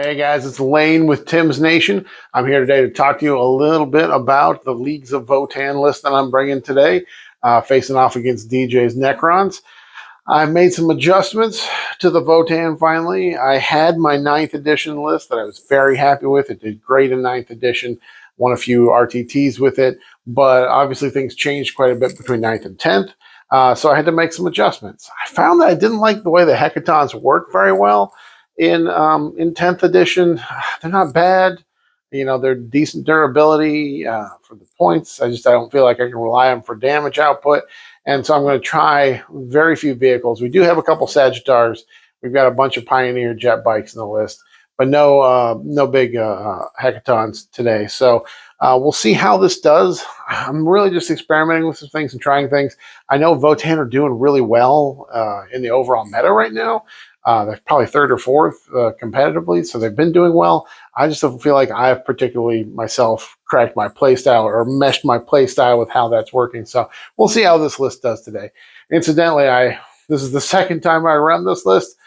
Hey guys, it's Lane with Tim's Nation. I'm here today to talk to you a little bit about the Leagues of Votann list that I'm bringing today, facing off against DJ's Necrons. I've made some adjustments to the Votann finally. I had my 9th edition list that I was very happy with. It did great in 9th edition, won a few RTTs with it, but obviously things changed quite a bit between 9th and 10th. So I had to make some adjustments. I found that I didn't like the way the hackathons work very well in 10th edition. They're not bad. You know, they're decent durability for the points. I don't feel like I can rely on them for damage output. And so I'm going to try very few vehicles. We do have a couple Sagittars. We've got a bunch of Pioneer jet bikes in the list, but no big hackathons today. So we'll see how this does. I'm really just experimenting with some things and trying things. I know Votann are doing really well in the overall meta right now. They're probably 3rd or 4th competitively, so they've been doing well. I just don't feel like I've particularly myself cracked my playstyle or meshed my playstyle with how that's working. So we'll see how this list does today. Incidentally, this is the 2nd time I run this list.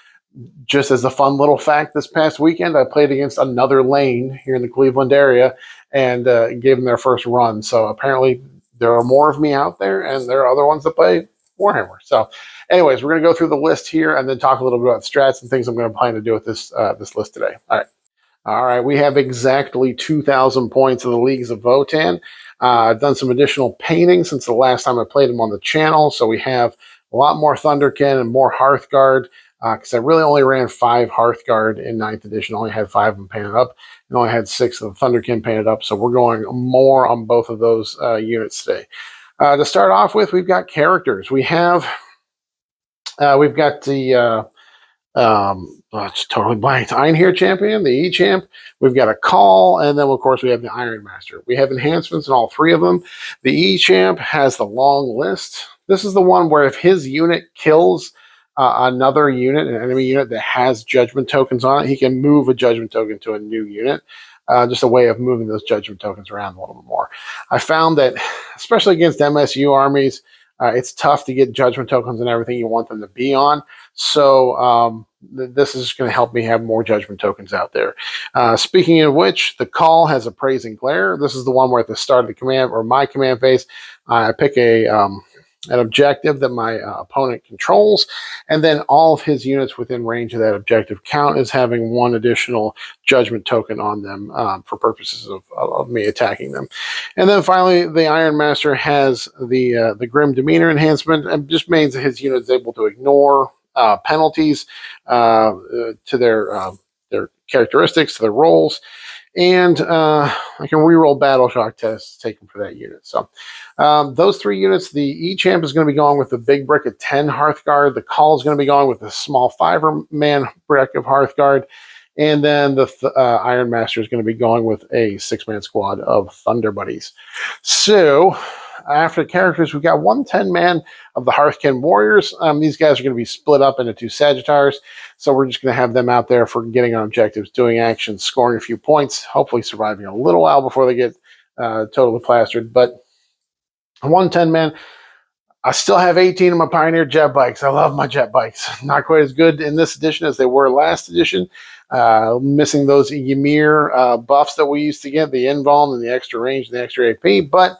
Just as a fun little fact, this past weekend I played against another Lane here in the Cleveland area and gave them their first run. So apparently there are more of me out there, and there are other ones that play Warhammer. So anyways, we're going to go through the list here and then talk a little bit about strats and things I'm going to plan to do with this list today. All right. We have exactly 2,000 points in the Leagues of Votann. I've done some additional painting since the last time I played them on the channel. So we have a lot more Thunderkin and more Hearthguard because I really only ran 5 Hearthguard in 9th edition. Only had 5 of them painted up and only had 6 of the Thunderkin painted up. So we're going more on both of those units today. To start off with, we've got characters. We've got the it's totally blanked. Einherjar champion, the E-champ. We've got a call, and then of course we have the Iron Master. We have enhancements in all 3 of them. The E-champ has the long list. This is the one where if his unit kills another unit, an enemy unit that has judgment tokens on it, he can move a judgment token to a new unit. Just a way of moving those judgment tokens around a little bit more. I found that, especially against MSU armies, it's tough to get judgment tokens and everything you want them to be on. So this is going to help me have more judgment tokens out there. Speaking of which, the call has Appraising Glare. This is the one where at the start of the command or my command phase, I pick an objective that my opponent controls, and then all of his units within range of that objective count as having 1 additional judgment token on them for purposes of me attacking them. And then finally, the Iron Master has the Grim Demeanor enhancement, and just means that his unit is able to ignore penalties to their characteristics, to their rolls, and I can reroll battle shock tests taken for that unit. So those 3 units, the E-champ is going to be going with the big brick of 10 Hearthguard. The call is going to be going with the small 5-man brick of Hearthguard. And then the Iron Master is going to be going with a 6-man squad of Thunder Buddies. So after the characters, we've got 1 10-man of the Hearthkin Warriors. These guys are going to be split up into 2 Sagittars. So we're just going to have them out there for getting on objectives, doing actions, scoring a few points, hopefully surviving a little while before they get totally plastered. But 1 10-man. I still have 18 of my Pioneer jet bikes. I love my jet bikes. Not quite as good in this edition as they were last edition. Missing those Ymir buffs that we used to get, the invuln and the extra range and the extra AP, but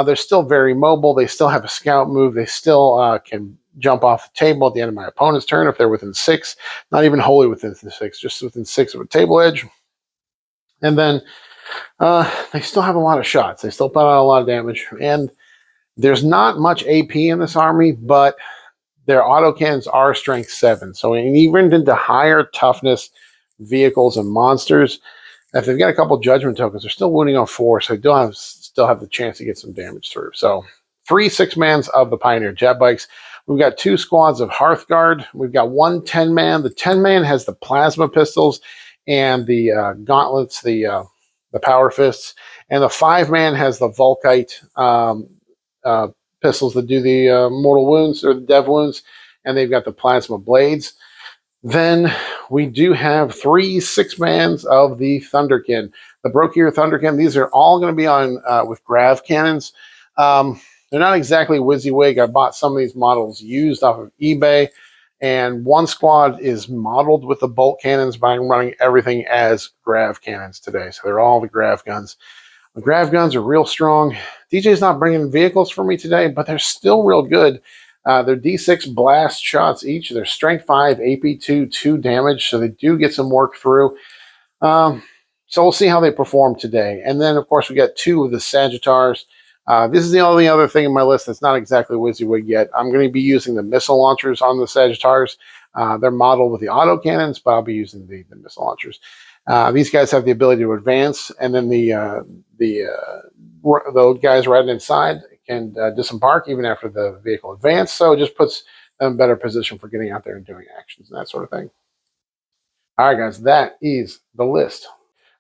they're still very mobile. They still have a scout move. They still can jump off the table at the end of my opponent's turn if they're within 6. Not even wholly within 6, just within 6 of a table edge. And then they still have a lot of shots. They still put out a lot of damage. And there's not much AP in this army, but their autocannons are strength 7. So even into higher toughness vehicles and monsters, if they've got a couple judgment tokens, they're still wounding on 4, so they still have the chance to get some damage through. So 3 6-mans of the Pioneer jet bikes. We've got 2 squads of Hearthguard. We've got 1 10-man. The 10-man has the plasma pistols and the gauntlets, the power fists, and the 5-man has the Volkite pistols that do the mortal wounds or the dev wounds, and they've got the plasma blades. Then we do have 3 6-mans of the Thunderkin. The Brokir Thunderkin, these are all going to be on with grav cannons. They're not exactly WYSIWYG. I bought some of these models used off of eBay, And one squad is modeled with the bolt cannons, but I'm running everything as grav cannons today. So they're all the grav guns. The grav guns are real strong. DJ's not bringing vehicles for me today, but they're still real good. They're D6 blast shots each. They're strength 5, AP 2 damage, so they do get some work through. So we'll see how they perform today. And then, of course, we got 2 of the Sagittars. This is the only other thing in my list that's not exactly WYSIWYG yet. I'm going to be using the missile launchers on the Sagittars. They're modeled with the auto cannons, but I'll be using the missile launchers. These guys have the ability to advance, and then the guys riding inside can disembark even after the vehicle advances. So it just puts them in a better position for getting out there and doing actions and that sort of thing. All right, guys, that is the list.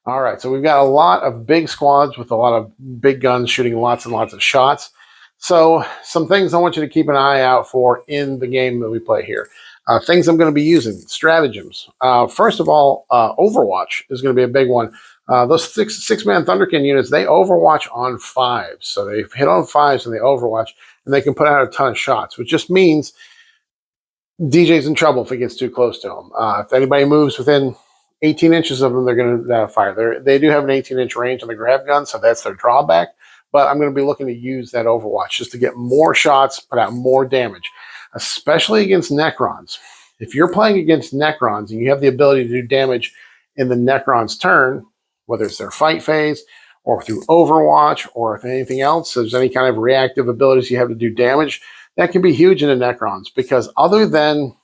All right, so we've got a lot of big squads with a lot of big guns shooting lots and lots of shots. So some things I want you to keep an eye out for in the game that we play here. Things I'm going to be using, stratagems. First of all, Overwatch is going to be a big one. Those six-man Thunderkin units, they Overwatch on 5s. So they hit on 5s and they Overwatch, and they can put out a ton of shots, which just means DJ's in trouble if he gets too close to them. If anybody moves within 18 inches of them, they're going to fire. They do have an 18-inch range on the grav gun, so that's their drawback. But I'm going to be looking to use that Overwatch just to get more shots, put out more damage, especially against Necrons. If you're playing against Necrons and you have the ability to do damage in the Necron's turn, whether it's their fight phase or through Overwatch or if anything else, there's any kind of reactive abilities you have to do damage, that can be huge into Necrons, because other than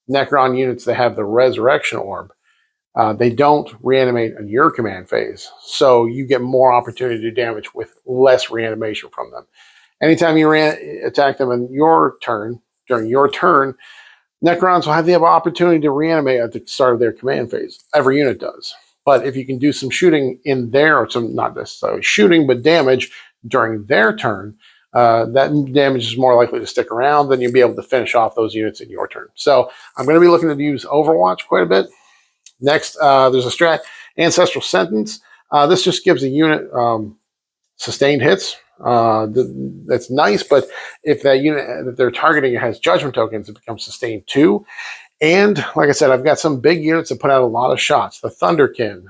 Necron units that have the Resurrection Orb, they don't reanimate in your command phase. So you get more opportunity to do damage with less reanimation from them. Anytime you attack them in your turn, during your turn, Necrons will have the opportunity to reanimate at the start of their command phase. Every unit does. But if you can do some shooting in there, or some, not necessarily shooting, but damage during their turn, that damage is more likely to stick around, then you'll be able to finish off those units in your turn. So I'm going to be looking to use Overwatch quite a bit. Next, there's a strat, Ancestral Sentence. This just gives a unit sustained hits. That's nice, but if that unit that they're targeting has Judgment tokens, it becomes sustained 2. And like I said, I've got some big units that put out a lot of shots. The Thunderkin,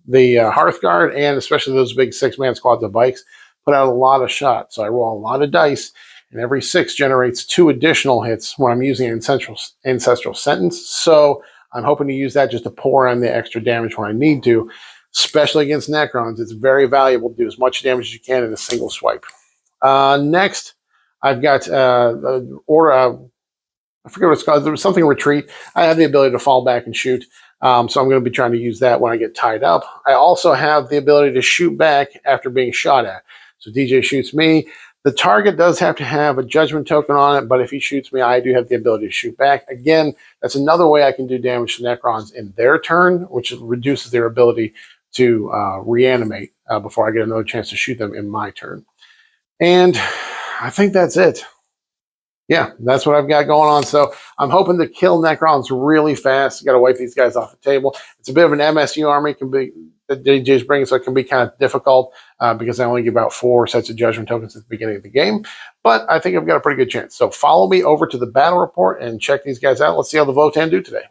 the Hearthguard, and especially those big 6-man squads of bikes put out a lot of shots. So I roll a lot of dice, and every 6 generates 2 additional hits when I'm using Ancestral Sentence. So I'm hoping to use that just to pour on the extra damage when I need to, especially against Necrons. It's very valuable to do as much damage as you can in a single swipe. Next, I've got I forget what it's called. There was something retreat. I have the ability to fall back and shoot. So I'm going to be trying to use that when I get tied up. I also have the ability to shoot back after being shot at. So DJ shoots me. The target does have to have a Judgment token on it, but if he shoots me, I do have the ability to shoot back. Again, that's another way I can do damage to Necrons in their turn, which reduces their ability to reanimate before I get another chance to shoot them in my turn. And I think that's it. Yeah, that's what I've got going on. So I'm hoping to kill Necrons really fast. You got to wipe these guys off the table. It's a bit of an MSU army that DJ's bringing, so it can be kind of difficult because I only give out 4 sets of Judgment tokens at the beginning of the game. But I think I've got a pretty good chance. So follow me over to the battle report and check these guys out. Let's see how the Votann do today.